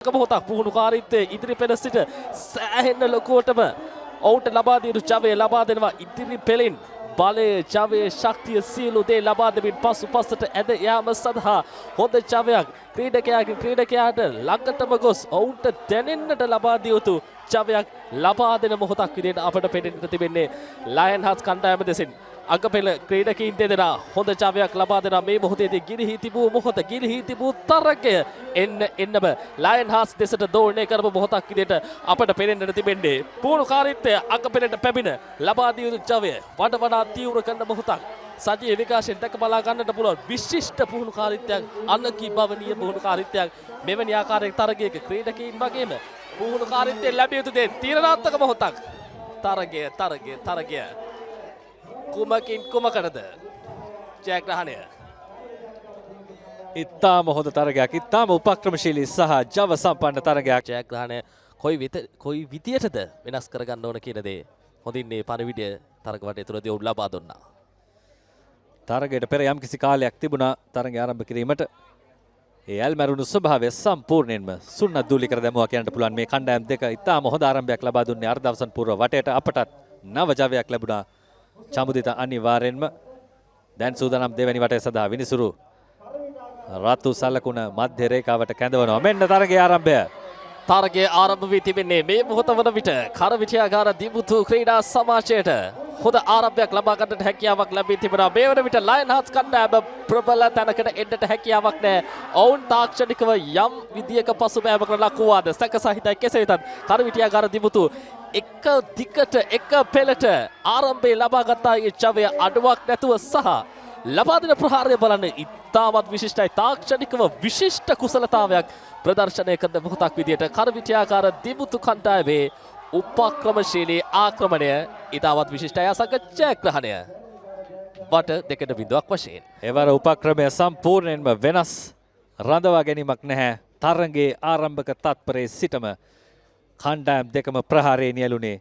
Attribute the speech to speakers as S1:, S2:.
S1: මොහොතක් පුහුණුකාරීත්වයේ ඉදිරි පෙළ සිට සෑහෙන ලොකුවටම ඔවුන්ට ලබා දියුණු ජවය ලබා දෙනවා ඉදිරි පෙළින් බලයේ ජවයේ ශක්තිය සියලු දේ ලබා දෙමින් පසුපසට ඇද යාම සඳහා හොඳ ජවයක් ක්‍රීඩකයාට ළඟටම ගොස් ඔවුන්ට දැනෙන්නට ලබා දිය යුතු ජවයක් ලබා දෙන මොහොතක් විදිහට අපට පෙනෙන්නට තිබෙන්නේ ලයන් හර්ට්ස් කණ්ඩායම දෙසින් අගපෙළ ක්‍රීඩකයින් දෙදෙනා හොඳ ජවයක් ලබා දෙනා මේ මොහොතේදී ගිලිහි තිබූ තරගය එන්නම ලයන් හර්ට්ස් දෙසට දෝලණය කරපු මොහොතක් විදිහට අපට පෙනෙන්නට තිබෙන්නේ පුහුණුකාරීත්වය අගපෙළට පැමිණ ලබා දිය යුතු ජවය වඩා තීව්‍ර කරන මොහොතක් සජීව විකාශයෙන් දැක බලා ගන්නට පුළුවන් විශිෂ්ට පුහුණුකාරීත්වයක් අනකීබවනීය පුහුණුකාරීත්වයක් මෙවැනි ආකාරයක තරගයක ක්‍රීඩකයින් වගේම පුහුණුකාරීත්වයෙන් ලැබිය යුතු දේ තීරණාත්මක මොහොතක් තරගය කුමකින් කුමකටද ජයග්‍රහණය
S2: ඉතාම හොඳ තරගයක් ඉතාම උපක්‍රමශීලී සහ ජව සම්පන්න තරගයක්
S1: ජයග්‍රහණය කොයි විදියටද වෙනස් කරගන්න ඕන කියන දේ හොඳින් මේ පණිවිඩය තරග වටේ තුලදී ඔවුන් ලබා දුන්නා.
S2: තරගයට පෙර යම්කිසි කාලයක් තිබුණා තරගය ආරම්භ කිරීමට. ඒ ඇල්මැරුණු ස්වභාවය සම්පූර්ණයෙන්ම සුන්නත් දූලි කර දැමුවා කියන්නට පුළුවන්. මේ කණ්ඩායම් දෙක ඉතාම හොඳ ආරම්භයක් ලබා දුන්නේ අර්ධ අවසන් පූර්ව වටේට. අපටත් නව ජවයක් ලැබුණා. චමුදිත අනිවාර්යෙන්ම දැන් සූදානම් දෙවැනි වටය සඳහා විනිසුරු රතු සලකුණ මධ්‍ය රේඛාවට කැඳවනවා. මෙන්න තරගයේ ආරම්භය.
S1: තරගය ආරම්භ වී තිබෙන්නේ මේ මොහොත වන විට කරවිටයාගාර දිමුතු ක්‍රීඩා සමාජයට හොඳ ආරම්භයක් ලබා ගන්නට හැකියාවක් ලැබී තිබෙනවා. මේ වන විට ලයන් හර්ට්ස් කණ්ඩායම ප්‍රබල තැනකට එන්නට හැකියාවක් නැහැ. ඔවුන් තාක්ෂණිකව යම් විදියක පසුබෑමකට ලක් වූවාද සැක සහිතයි. කෙසේ වෙතත් කරවිටයාගාර දිමුතු එක දිගට එක පෙළට ආරම්භයේ ලබා ගත්තා. ඒ ජවය අඩුවක් නැතුව සහ ලබා දෙන ප්‍රහාරය බලන්න ඉතාමත් විශිෂ්ටයි. තාක්ෂණිකව විශිෂ්ට කුසලතාවයක් ප්‍රදර්ශනය කරන මොහොතක් විදියට කරවිටයාකාර දිමුතු කණ්ඩායමේ උපක්‍රමශීලී ආක්‍රමණය ඉතාමත් විශිෂ්ටයි. අසංක ජයග්‍රහණය වට 2-0ක් වශයෙන්.
S2: එවර උපක්‍රමය සම්පූර්ණයෙන්ම වෙනස් රඳවා ගැනීමක් නැහැ. තරගයේ ආරම්භක තත්පරයේ සිටම කණ්ඩායම් දෙකම ප්‍රහාරයේ නියැලුනේ